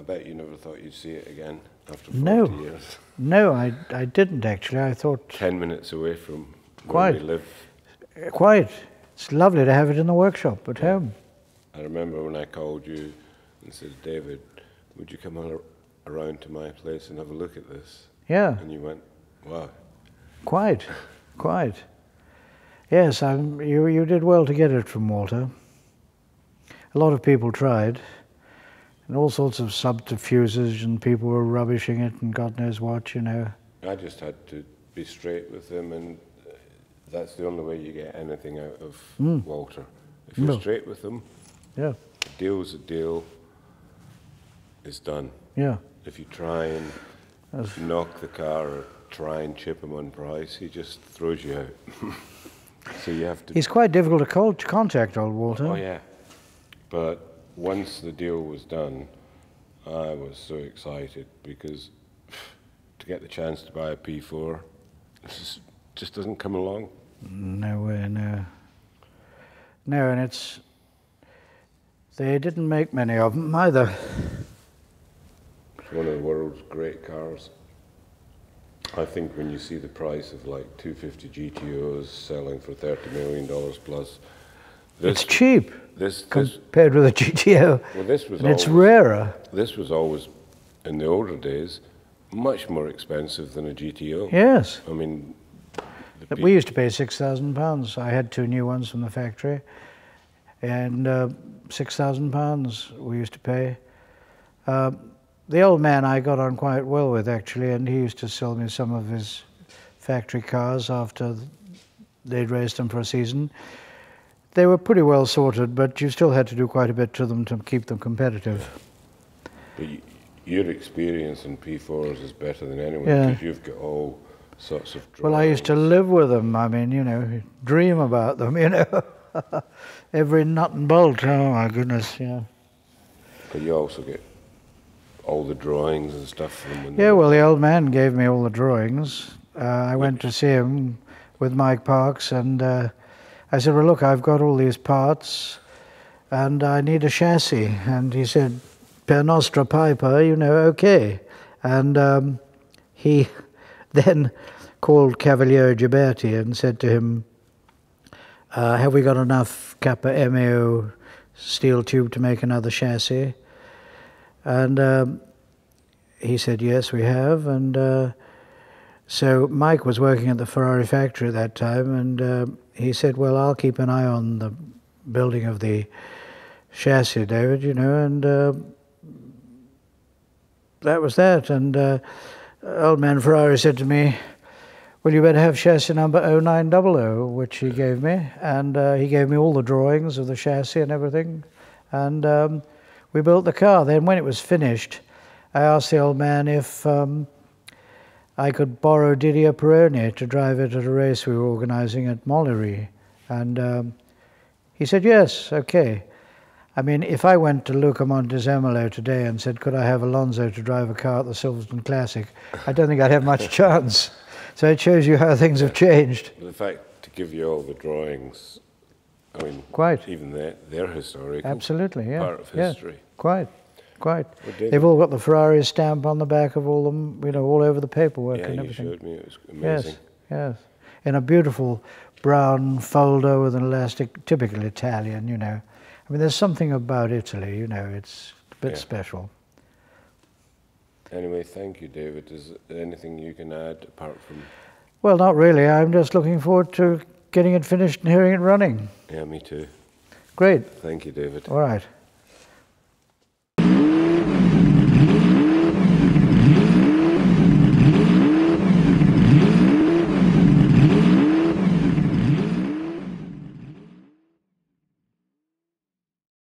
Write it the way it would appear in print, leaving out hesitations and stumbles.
I bet you never thought you'd see it again after 40 No. years. No, I didn't actually. I thought... 10 minutes away from Quite. where we live. Quite. It's lovely to have it in the workshop at home. I remember when I called you and said, David, would you come around to my place and have a look at this? Yeah. And you went, wow. Quite. Quite. Yes, you did well to get it from Walter. A lot of people tried, and all sorts of subterfuges, and people were rubbishing it and God knows what, you know. I just had to be straight with him, and that's the only way you get anything out of Walter. If you're straight with him, yeah, a deal's a deal, it's done. Yeah. If you try and knock the car or try and chip him on price, he just throws you out. So you have to... He's quite difficult to contact, old Walter. Oh, yeah. But once the deal was done, I was so excited because to get the chance to buy a P4, this just doesn't come along. No way, no. No, and they didn't make many of them either. It's one of the world's great cars. I think when you see the price of like 250 GTOs selling for $30 million plus, it's cheap this compared with a GTO. Well, this was and it's rarer. This was always, in the older days, much more expensive than a GTO. Yes. I mean, we used to pay £6,000. I had 2 new ones from the factory, and £6,000 we used to pay. The old man I got on quite well with, actually, and he used to sell me some of his factory cars after they'd raced them for a season. They were pretty well sorted, but you still had to do quite a bit to them to keep them competitive. But your experience in P4s is better than anyone, because you've got all sorts of drawings. Well, I used to live with them. I mean, you know, dream about them, you know. Every nut and bolt, oh my goodness, yeah. But you also get all the drawings and stuff from them. Yeah, well, the old man gave me all the drawings. I went to see him with Mike Parks, and I said, well, look, I've got all these parts, and I need a chassis. And he said, per nostra Piper, you know, okay. And he then called Cavaliere Ghiberti and said to him, have we got enough Kappa MAO steel tube to make another chassis? And he said, yes, we have. And so Mike was working at the Ferrari factory at that time, and he said, well, I'll keep an eye on the building of the chassis, David, you know, and that was that. And old man Ferrari said to me, well, you better have chassis number 0900, which he gave me, and he gave me all the drawings of the chassis and everything, and we built the car. Then when it was finished, I asked the old man if I could borrow Didier Peroni to drive it at a race we were organizing at Mollery, and he said, yes, okay. I mean, if I went to Luca Montezemolo today and said, could I have Alonso to drive a car at the Silverstone Classic, I don't think I'd have much chance. So it shows you how things have changed. The fact to give you all the drawings, I mean, quite. Even they're historical. Absolutely, yeah. Part of history. Yeah, quite, quite. Well, they've all got the Ferrari stamp on the back of all them, you know, all over the paperwork and everything. Yeah, you showed me, it was amazing. Yes, yes. In a beautiful brown folder with an elastic, typical Italian, you know. I mean, there's something about Italy, you know, it's a bit special. Anyway, thank you, David. Is there anything you can add apart from... Well, not really. I'm just looking forward to getting it finished and hearing it running. Yeah, me too. Great. Thank you, David. All right.